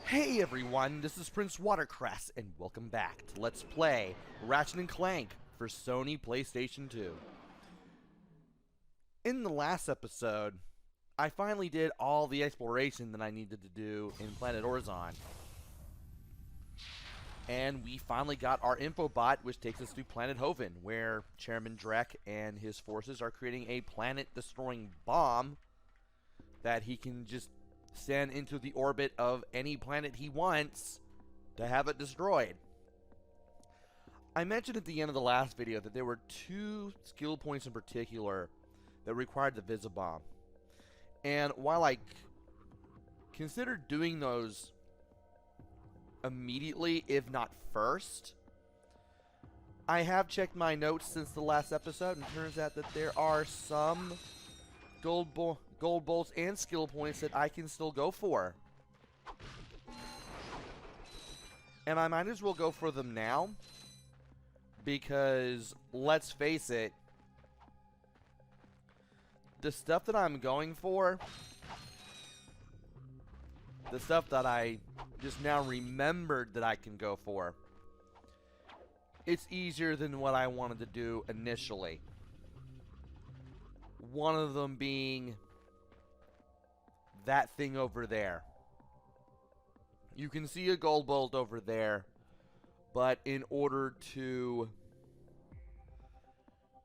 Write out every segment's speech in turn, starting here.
Hey everyone, this is PrinceWatercress, and welcome back to Let's Play Ratchet and Clank for Sony PlayStation 2. In the last episode, I finally did all the exploration that I needed to do in Planet Orzon. And we finally got our infobot, which takes us to Planet Hoven, where Chairman Drek and his forces are creating a planet-destroying bomb that he can just send into the orbit of any planet he wants to have it destroyed. I mentioned at the end of the last video that there were two skill points in particular that required the Visibomb. And while I considered doing those immediately, if not first, I have checked my notes since the last episode, and it turns out that there are some gold bolts and skill points that I can still go for. And I might as well go for them now, because let's face it, the stuff that I'm going for, the stuff that I just now remembered that I can go for, it's easier than what I wanted to do initially. One of them being that thing over there. You can see a gold bolt over there, but in order to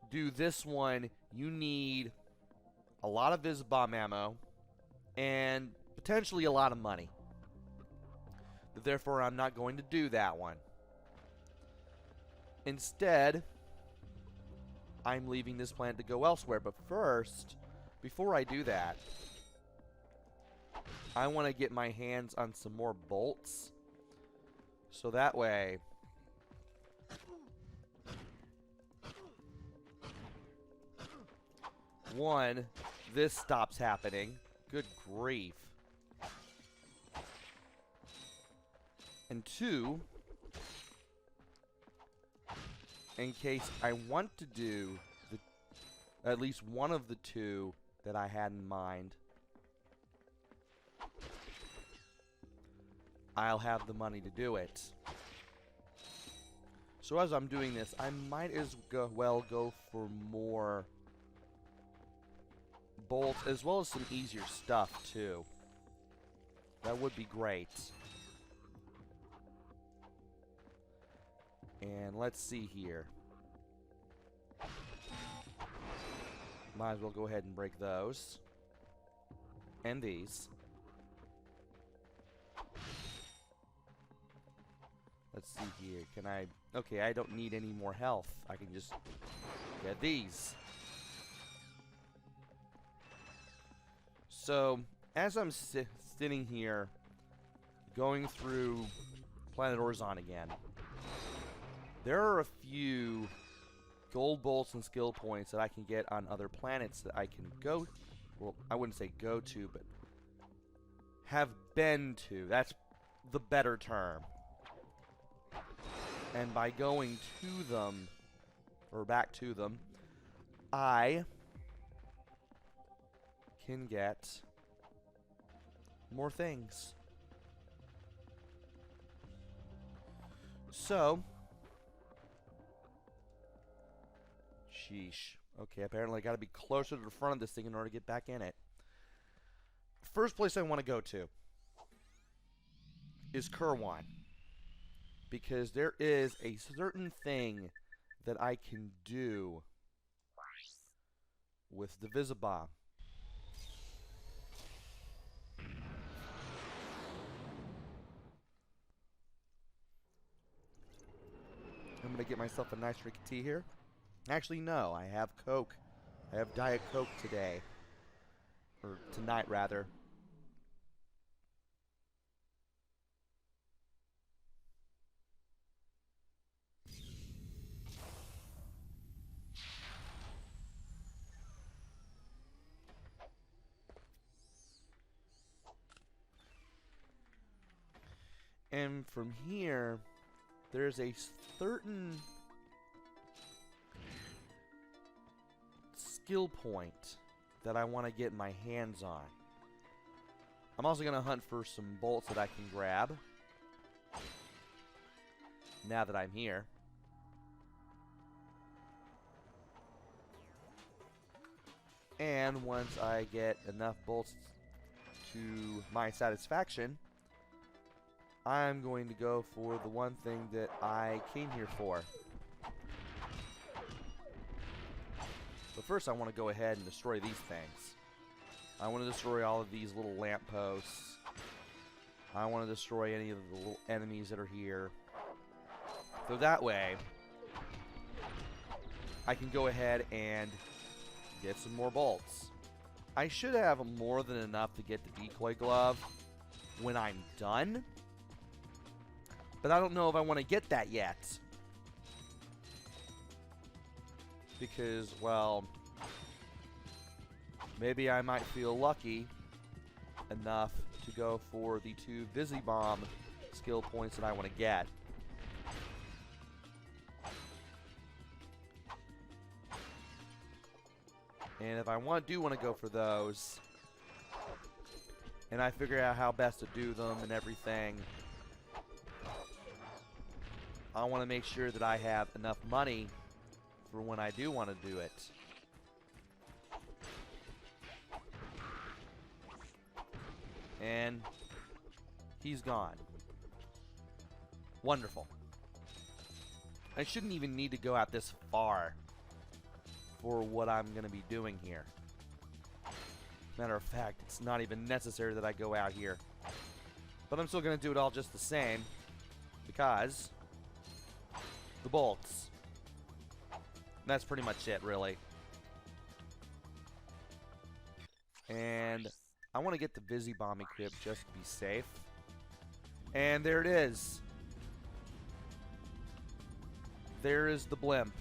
do this one, you need a lot of Visibomb ammo and potentially a lot of money. Therefore, I'm not going to do that one. Instead, I'm leaving this planet to go elsewhere. But first, before I do that, I want to get my hands on some more bolts. So that way, one, this stops happening. Good grief. And two, in case I want to do at least one of the two that I had in mind, I'll have the money to do it. So as I'm doing this, I might as well go for more bolts, as well as some easier stuff, too. That would be great. And let's see here. Might as well go ahead and break those. And these. Let's see here. Can I... Okay, I don't need any more health. I can just get these. So, as I'm sitting here, going through Planet Orzon again, there are a few gold bolts and skill points that I can get on other planets that I can go... Well, I wouldn't say go to, but have been to. That's the better term. And by going to them, or back to them, I can get more things. So, sheesh. Okay, apparently I gotta be closer to the front of this thing in order to get back in it. First place I want to go to is Kerwan, because there is a certain thing that I can do with the Visibomb. I'm gonna get myself a nice drink of tea here. Actually, no, I have Coke. I have Diet Coke today. Or tonight, rather. And from here, there's a certain skill point that I want to get my hands on. I'm also going to hunt for some bolts that I can grab now that I'm here. And once I get enough bolts to my satisfaction, I'm going to go for the one thing that I came here for. But first I want to go ahead and destroy these things. I want to destroy all of these little lampposts. I want to destroy any of the little enemies that are here. So that way, I can go ahead and get some more bolts. I should have more than enough to get the decoy glove when I'm done. But I don't know if I want to get that yet. Because, well, maybe I might feel lucky enough to go for the 2 Visi Bomb skill points that I want to get. And if I do want to go for those, and I figure out how best to do them and everything, I want to make sure that I have enough money for when I do want to do it. And he's gone. Wonderful. I shouldn't even need to go out this far for what I'm going to be doing here. Matter of fact, it's not even necessary that I go out here. But I'm still going to do it all just the same, because the bolts. That's pretty much it, really. And I want to get the Visi Bomb equipped just to be safe. And there it is. There is the blimp.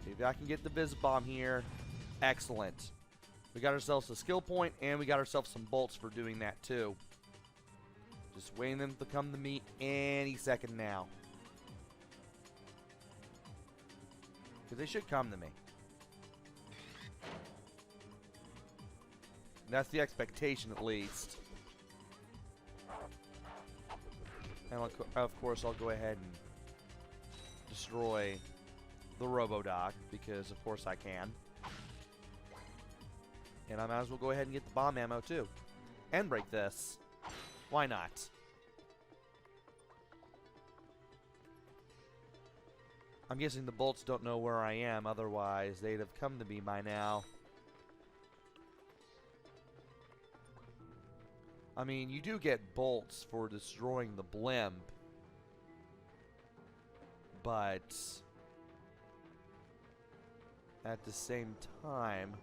If I can get the Visi Bomb here, excellent. We got ourselves a skill point, and we got ourselves some bolts for doing that too. Just waiting them to come to me any second now. Because they should come to me. That's the expectation, at least. And of course, I'll go ahead and destroy the Robodoc, because of course I can. And I might as well go ahead and get the bomb ammo too. And break this. Why not? I'm guessing the bolts don't know where I am, otherwise they'd have come to me by now. I mean, you do get bolts for destroying the blimp, but at the same time,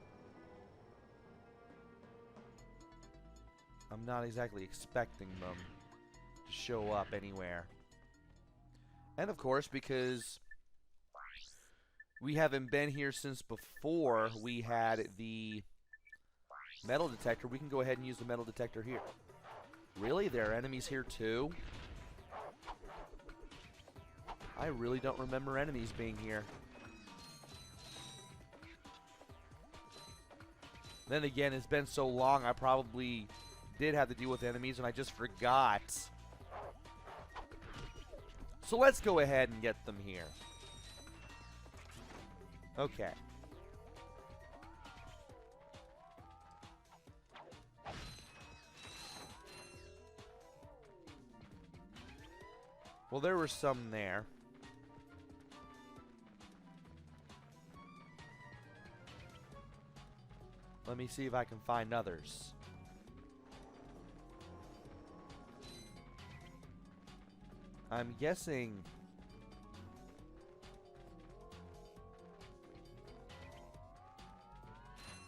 I'm not exactly expecting them to show up anywhere. And of course, because we haven't been here since before we had the metal detector, we can go ahead and use the metal detector here. Really? There are enemies here too? I really don't remember enemies being here. Then again, it's been so long, I probably did have to deal with enemies and I just forgot. So let's go ahead and get them here. Okay. Well, there were some there. Let me see if I can find others. I'm guessing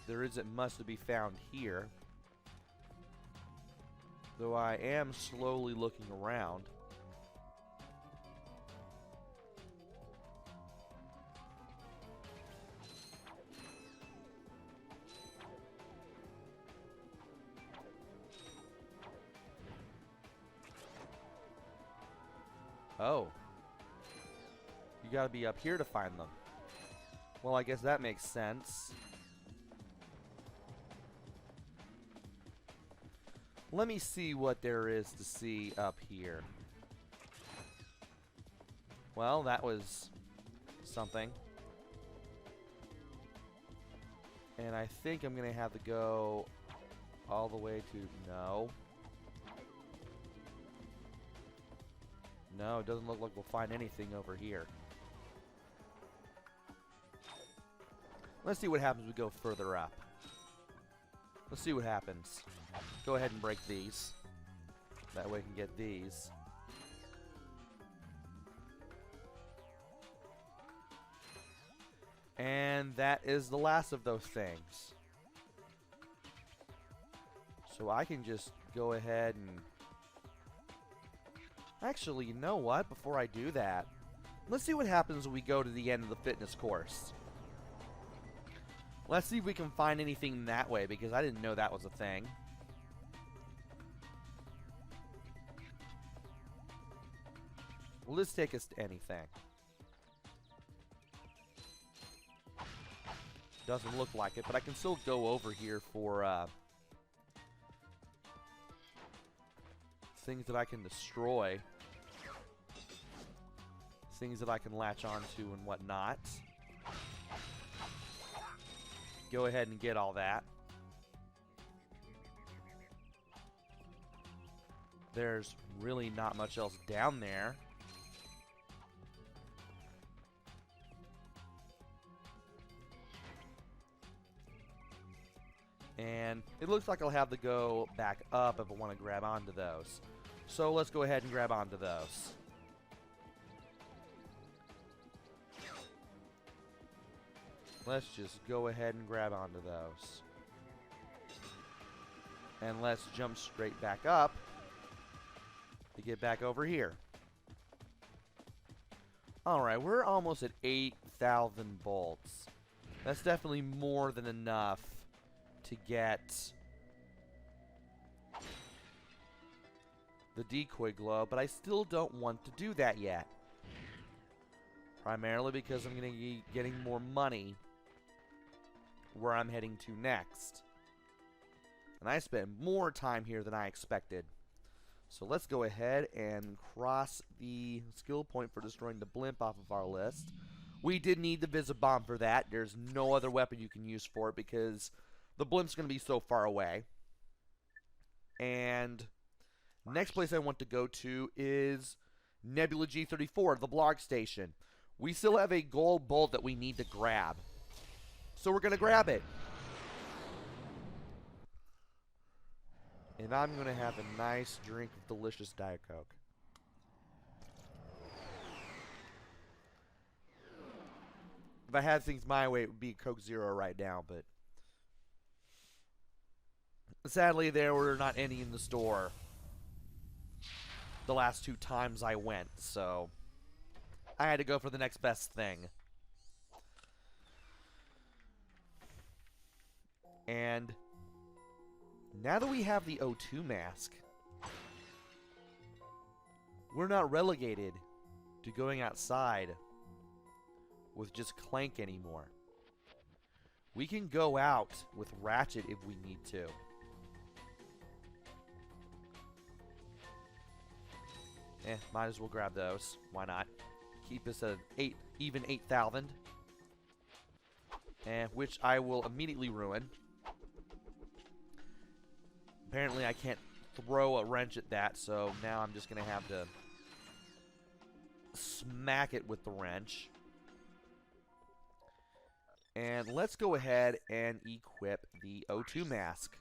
there isn't much to be found here, though I am slowly looking around. Oh. You gotta be up here to find them. Well, I guess that makes sense. Let me see what there is to see up here. Well, that was something. And I think I'm going to have to go all the way to... No. No, it doesn't look like we'll find anything over here. Let's see what happens when we go further up. Let's see what happens. Go ahead and break these. That way we can get these. And that is the last of those things. So I can just go ahead and... Actually, you know what? Before I do that, let's see what happens when we go to the end of the fitness course. Let's see if we can find anything that way, because I didn't know that was a thing. Will this take us to anything? Doesn't look like it, but I can still go over here for things that I can destroy. Things that I can latch onto and whatnot. Go ahead and get all that. There's really not much else down there. And it looks like I'll have to go back up if I want to grab onto those. So let's go ahead and grab onto those. Let's just go ahead and grab onto those. And let's jump straight back up to get back over here. Alright, we're almost at 8,000 bolts. That's definitely more than enough to get the decoy glow, but I still don't want to do that yet. Primarily because I'm going to be getting more money where I'm heading to next. And I spent more time here than I expected. So let's go ahead and cross the skill point for destroying the blimp off of our list. We did need the Visibomb for that. There's no other weapon you can use for it because the blimp's going to be so far away. And next place I want to go to is Nebula G34, the blog station. We still have a gold bolt that we need to grab. So we're going to grab it. And I'm going to have a nice drink of delicious Diet Coke. If I had things my way, it would be Coke Zero right now, but sadly there were not any in the store the last 2 times I went, so I had to go for the next best thing. And now that we have the O2 mask, we're not relegated to going outside with just Clank anymore. We can go out with Ratchet if we need to. Might as well grab those. Why not? Keep us at even 8,000. Which I will immediately ruin. Apparently I can't throw a wrench at that, so now I'm just going to have to smack it with the wrench. And let's go ahead and equip the O2 mask.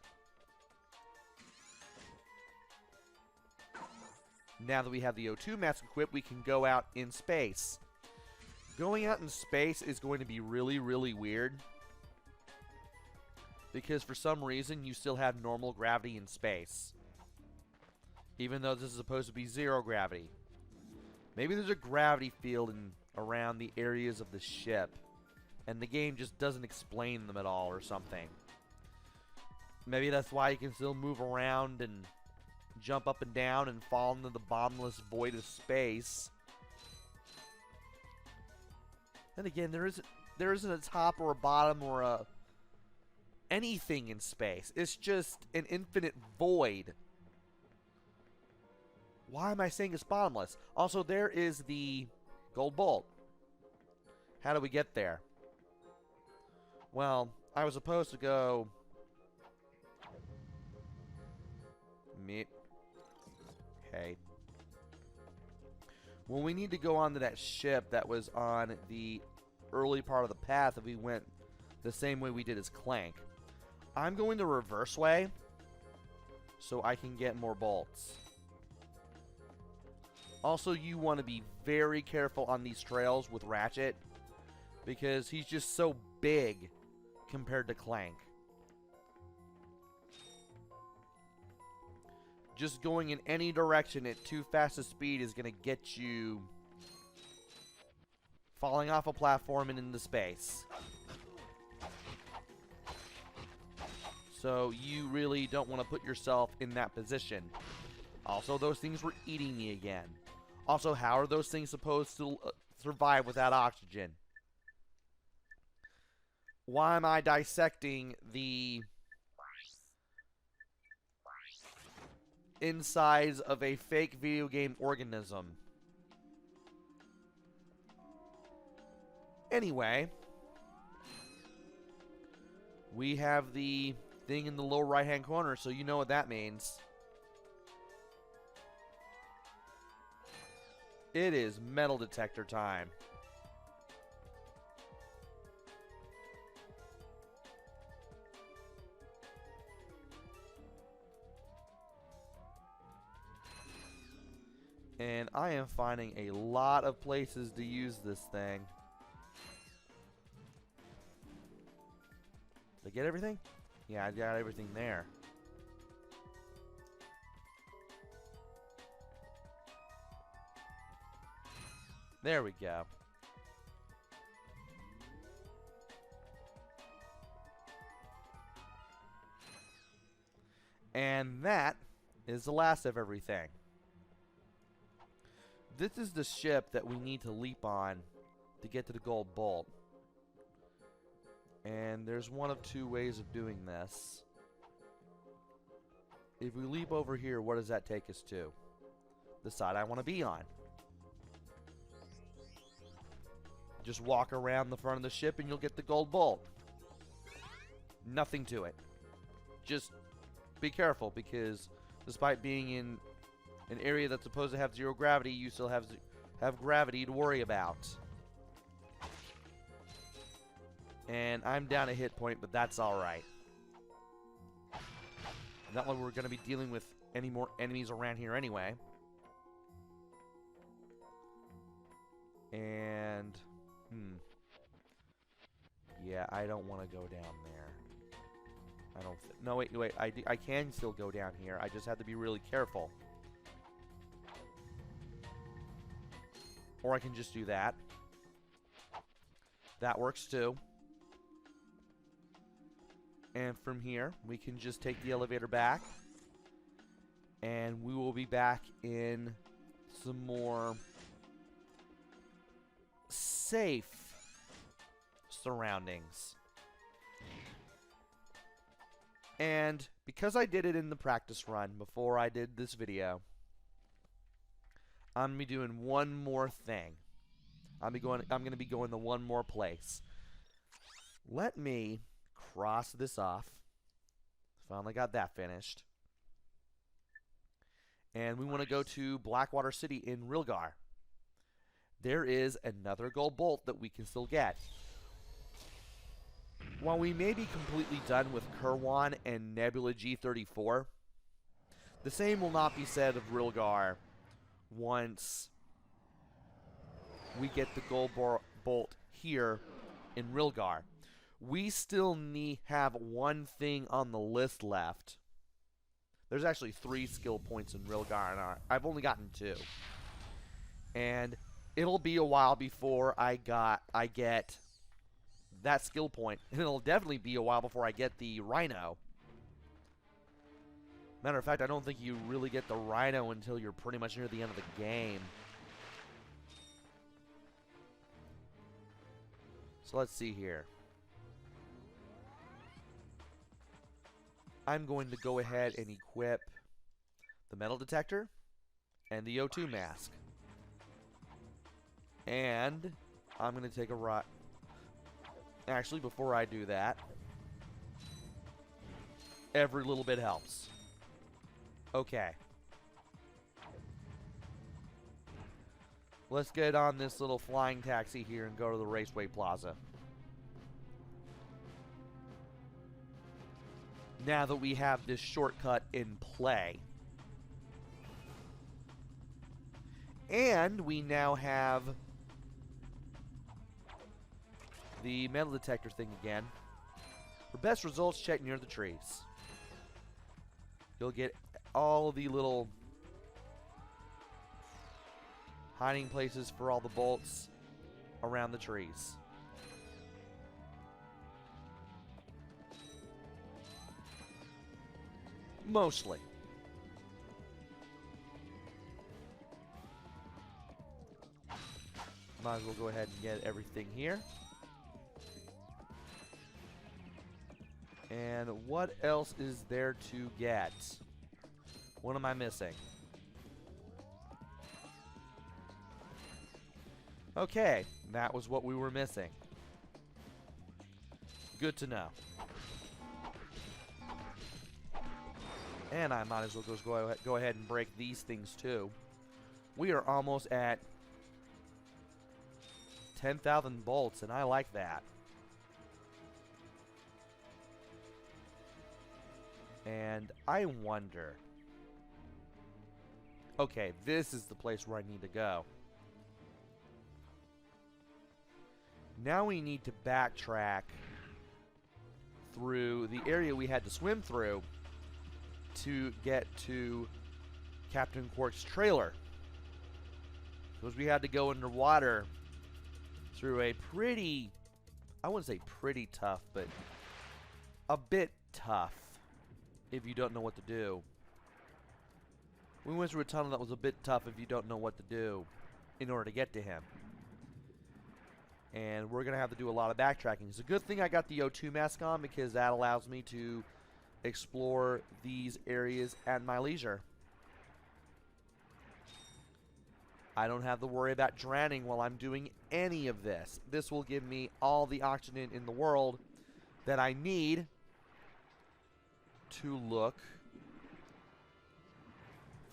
Now that we have the O2 mask equipped, we can go out in space. Going out in space is going to be really, really weird. Because for some reason, you still have normal gravity in space. Even though this is supposed to be 0 gravity. Maybe there's a gravity field around the areas of the ship. And the game just doesn't explain them at all or something. Maybe that's why you can still move around and jump up and down and fall into the bottomless void of space. Then again, there isn't a top or a bottom or a anything in space. It's just an infinite void. Why am I saying it's bottomless? Also, there is the gold bolt. How do we get there? Well, I was supposed to go... Meet. Okay. Well, we need to go onto that ship that was on the early part of the path if we went the same way we did as Clank. I'm going the reverse way so I can get more bolts. Also, you want to be very careful on these trails with Ratchet because he's just so big compared to Clank. Just going in any direction at too fast a speed is going to get you falling off a platform and into space. So you really don't want to put yourself in that position. Also, those things were eating me again. Also, how are those things supposed to survive without oxygen? Why am I dissecting the insides of a fake video game organism? Anyway, we have the thing in the lower right hand corner, so you know what that means. It is metal detector time. And I am finding a lot of places to use this thing. Did I get everything? Yeah, I got everything there. There we go. And that is the last of everything. This is the ship that we need to leap on to get to the gold bolt. And there's one of two ways of doing this. If we leap over here, what does that take us to? The side I want to be on. Just walk around the front of the ship and you'll get the gold bolt. Nothing to it. Just be careful because despite being in an area that's supposed to have zero gravity, you still have gravity to worry about. And I'm down a hit point, but that's alright. Not like we're going to be dealing with any more enemies around here anyway. And... yeah, I don't want to go down there. I don't... No, wait. I can still go down here. I just have to be really careful. Or I can just do that. That works too. And from here, we can just take the elevator back. And we will be back in some more safe surroundings. And because I did it in the practice run before I did this video, I'm going to be doing one more thing. I'm going to be going to one more place. Let me cross this off. Finally got that finished. And we want to go to Blackwater City in Rilgar. There is another gold bolt that we can still get. While we may be completely done with Kirwan and Nebula G34, the same will not be said of Rilgar once we get the gold bolt here in Rilgar. We still have one thing on the list left. There's actually 3 skill points in Rilgar, and I've only gotten 2. And it'll be a while before I get that skill point. And it'll definitely be a while before I get the Rhino. Matter of fact, I don't think you really get the Rhino until you're pretty much near the end of the game. So let's see here. I'm going to go ahead and equip the metal detector and the O2 mask. And I'm going to take a right. Actually, before I do that, every little bit helps. Okay. Let's get on this little flying taxi here and go to the Raceway Plaza. Now that we have this shortcut in play. And we now have the metal detector thing again. For best results, check near the trees. You'll get all the little hiding places for all the bolts around the trees. Mostly. Might as well go ahead and get everything here. And what else is there to get? What am I missing? Okay, that was what we were missing. Good to know. And I might as well just go ahead and break these things too. We are almost at 10,000 bolts, and I like that. And I wonder... Okay, this is the place where I need to go. Now we need to backtrack through the area we had to swim through to get to Captain Quark's trailer. Because we had to go underwater through a pretty, I wouldn't say pretty tough, but a bit tough if you don't know what to do. We went through a tunnel that was a bit tough if you don't know what to do in order to get to him. And we're going to have to do a lot of backtracking. It's a good thing I got the O2 mask on, because that allows me to explore these areas at my leisure. I don't have to worry about drowning while I'm doing any of this. This will give me all the oxygen in the world that I need to look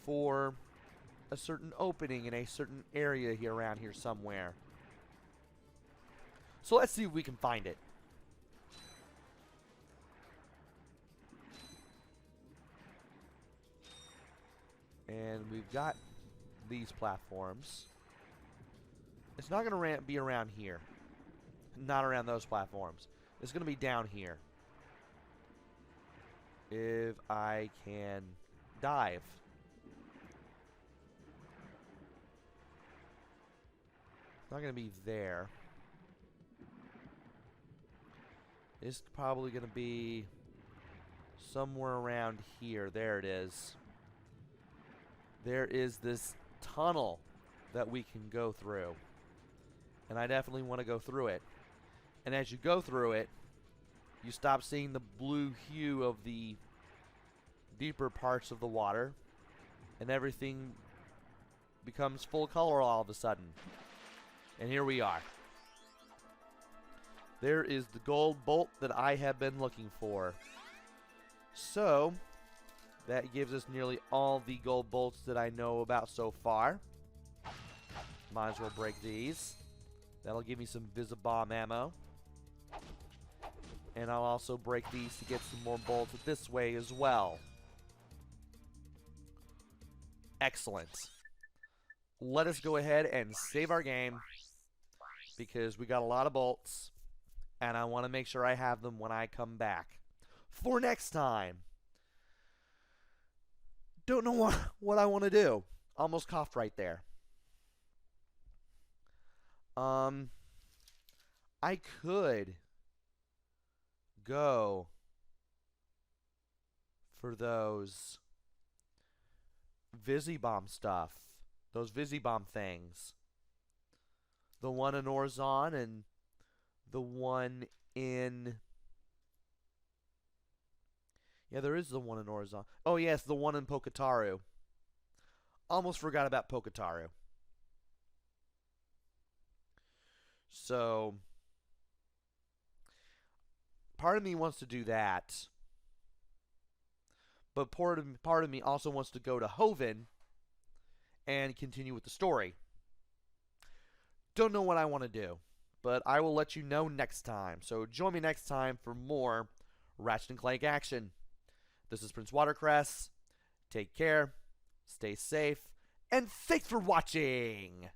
for a certain opening in a certain area here around here somewhere. So let's see if we can find it. And we've got these platforms. It's not going to be around here. Not around those platforms. It's going to be down here. If I can dive. It's not going to be there. It's probably going to be somewhere around here. There it is. There is this tunnel that we can go through. And I definitely want to go through it. And as you go through it, you stop seeing the blue hue of the deeper parts of the water. And everything becomes full color all of a sudden. And here we are. There is the gold bolt that I have been looking for. So, that gives us nearly all the gold bolts that I know about so far. Might as well break these. That'll give me some Visibomb ammo. And I'll also break these to get some more bolts this way as well. Excellent. Let us go ahead and save our game, because we got a lot of bolts. And I want to make sure I have them when I come back for next time. Don't know what I want to do. Almost coughed right there. I could go for those Visibomb stuff. Those Visibomb things. The one in Orzon and the one in... Yeah, there is the one in Orzon. Oh, yes, the one in Pokataru. almost forgot about Poketaru. So, part of me wants to do that, but part of me also wants to go to Hoven and continue with the story. Don't know what I want to do, but I will let you know next time. So join me next time for more Ratchet and Clank action. This is PrinceWatercress. Take care, stay safe, and thanks for watching!